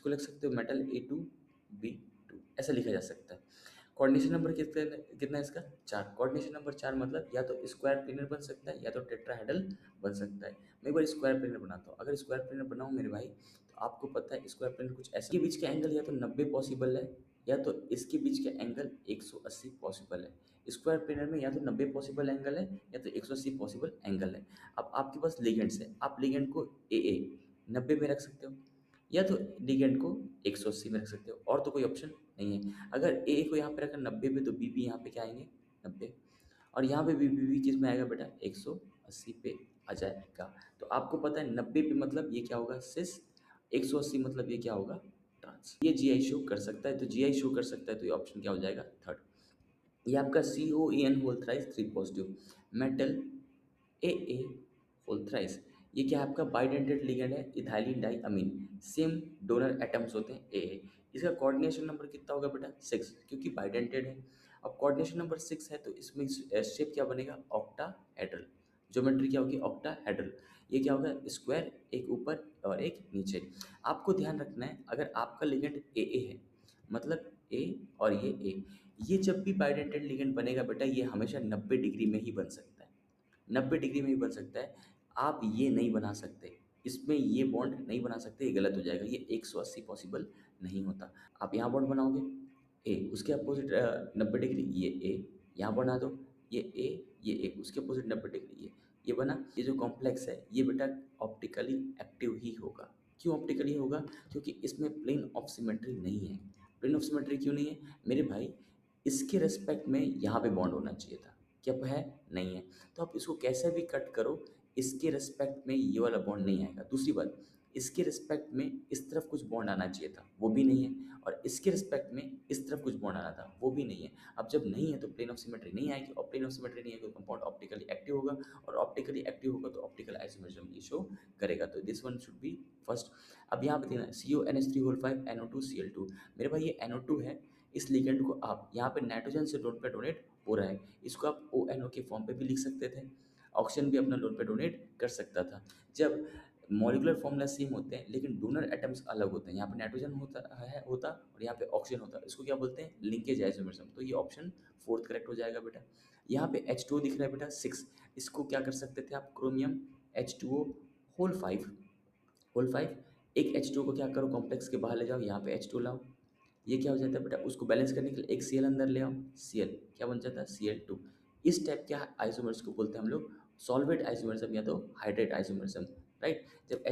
इसको लिख सकते हो मेटल A2B2, ऐसा लिखा जा सकता है। कोऑर्डिनेशन नंबर कितना कितना है इसका? 4। कोऑर्डिनेशन नंबर 4 मतलब या तो स्क्वायर प्लेनर बन सकता है या तो टेट्राहेड्रल बन सकता है। मैं एक बार स्क्वायर प्लेनर बनाता हूँ। अगर स्क्वायर प्लेनर बनाऊँ मेरे भाई, तो आपको पता है स्क्वायर प्लेनर कुछ ऐसा, के बीच का एंगल या तो 90 पॉसिबल है या तो इसके बीच का एंगल 180 पॉसिबल है। स्क्वायर प्लेनर में या तो 90 पॉसिबल एंगल है या तो 180 पॉसिबल एंगल है। अब आपके पास लिगेंड्स है, आप लिगेंड को ए 90 में रख सकते हो या तो लिगेंड को 180 में रख सकते हो, और तो कोई ऑप्शन नहीं है। अगर ए को यहाँ पे रखा 90 पे तो बी भी यहाँ पे क्या आएंगे 90, और यहाँ पे बी किस में आएगा बेटा 180 पे आ जाएगा। तो आपको पता है 90 पे मतलब ये क्या होगा सिस, 180 मतलब ये क्या होगा ट्रांस। ये जीआई शो कर सकता है, तो जीआई शो कर सकता है तो ये ऑप्शन क्या हो जाएगा थर्ड। ये आपका COEN whole thrice 3 positive metal A whole thrice, ये क्या है आपका बाइडेंटेड लिगेंड है ethylene diamine, same donor atoms होते हैं ए। इसका कोऑर्डिनेशन नंबर कितना होगा बेटा 6, क्योंकि बाइडेंटेड है। अब कोऑर्डिनेशन नंबर 6 है तो इसमें शेप क्या बनेगा ऑक्टाहेड्रल, ज्योमेट्री क्या होगी ऑक्टाहेड्रल। ये क्या होगा स्क्वायर, एक ऊपर और एक नीचे। आपको ध्यान रखना है अगर आपका लिगेंड ए है मतलब ए और ये ये जब भी बाइडेंटेड लिगेंड बनेगा बेटा ये हमेशा 90 डिग्री में ही बन सकता है, 90 डिग्री में ही बन सकता है। आप ये नहीं बना सकते, इसमें ये बॉन्ड नहीं बना सकते, ये गलत हो जाएगा, ये 180 पॉसिबल नहीं होता। आप यहाँ बॉन्ड बनाओगे ए, उसके अपोजिट 90 डिग्री ये ए, यहाँ बना दो ये ए उसके अपोजिट 90 डिग्री ये बना। ये जो कॉम्प्लेक्स है ये बेटा ऑप्टिकली एक्टिव ही होगा। क्यों ऑप्टिकली होगा? क्योंकि इसमें प्लेन ऑफ सिमेट्री नहीं है। प्लेन ऑफ सिमेट्री क्यों नहीं है मेरे भाई? इसके रिस्पेक्ट में यहाँ पे बॉन्ड होना चाहिए था, क्या है नहीं है। तो आप इसको कैसे भी कट करो, इसके रिस्पेक्ट में ये वाला बॉन्ड नहीं आएगा। दूसरी बात, इसके रिस्पेक्ट में इस तरफ कुछ बॉन्ड आना चाहिए था, वो भी नहीं है, और इसके रिस्पेक्ट में इस तरफ कुछ बॉन्ड आना था, वो भी नहीं है। अब जब नहीं है तो प्लेन ऑफ सिमेट्री नहीं आएगी, और प्लेन ऑफ सिमेट्री नहीं आएगी तो कंपाउंड ऑप्टिकली एक्टिव होगा, और ऑप्टिकली एक्टिव होगा तो ऑप्टिकल आइसोमेरिज्म ये शो करेगा। तो this one should be first. अब यहाँ पे देखना CONH3 NO2Cl2, मेरे भाई ये NO2 है, इस लिगेंड को आप यहाँ पे नाइट्रोजन से लोड पे डोनेट हो रहा है, इसको आप ONO के फॉर्म पे भी लिख सकते थे, ऑक्सीजन भी अपना लोड पे डोनेट कर सकता था। जब मॉलिकुलर फॉर्मूला सेम होते हैं लेकिन डोनर एटम्स अलग होते हैं, यहाँ पे नाइट्रोजन होता और यहाँ पे ऑक्सीजन होता, इसको क्या बोलते हैं लिंकेज आइसोमरिज्म। तो ये ऑप्शन फोर्थ करेक्ट हो जाएगा बेटा। यहाँ पे H2O दिख रहा है बेटा 6, इसको क्या कर सकते थे आप क्रोमियम H2O होल 5 एक H2O को क्या करो कॉम्प्लेक्स के बाहर ले जाओ, यहाँ पे H2 लाओ, ये क्या हो जाता है बेटा उसको बैलेंस करने के लिए एक Cl अंदर ले आओ, Cl क्या बन जाता है Cl2। इस टाइप के आइसोमर्स को बोलते हैं हम लोग सॉल्वेट आइसोमरिज्म या तो हाइड्रेट आइसोमरिज्म, राइट। जब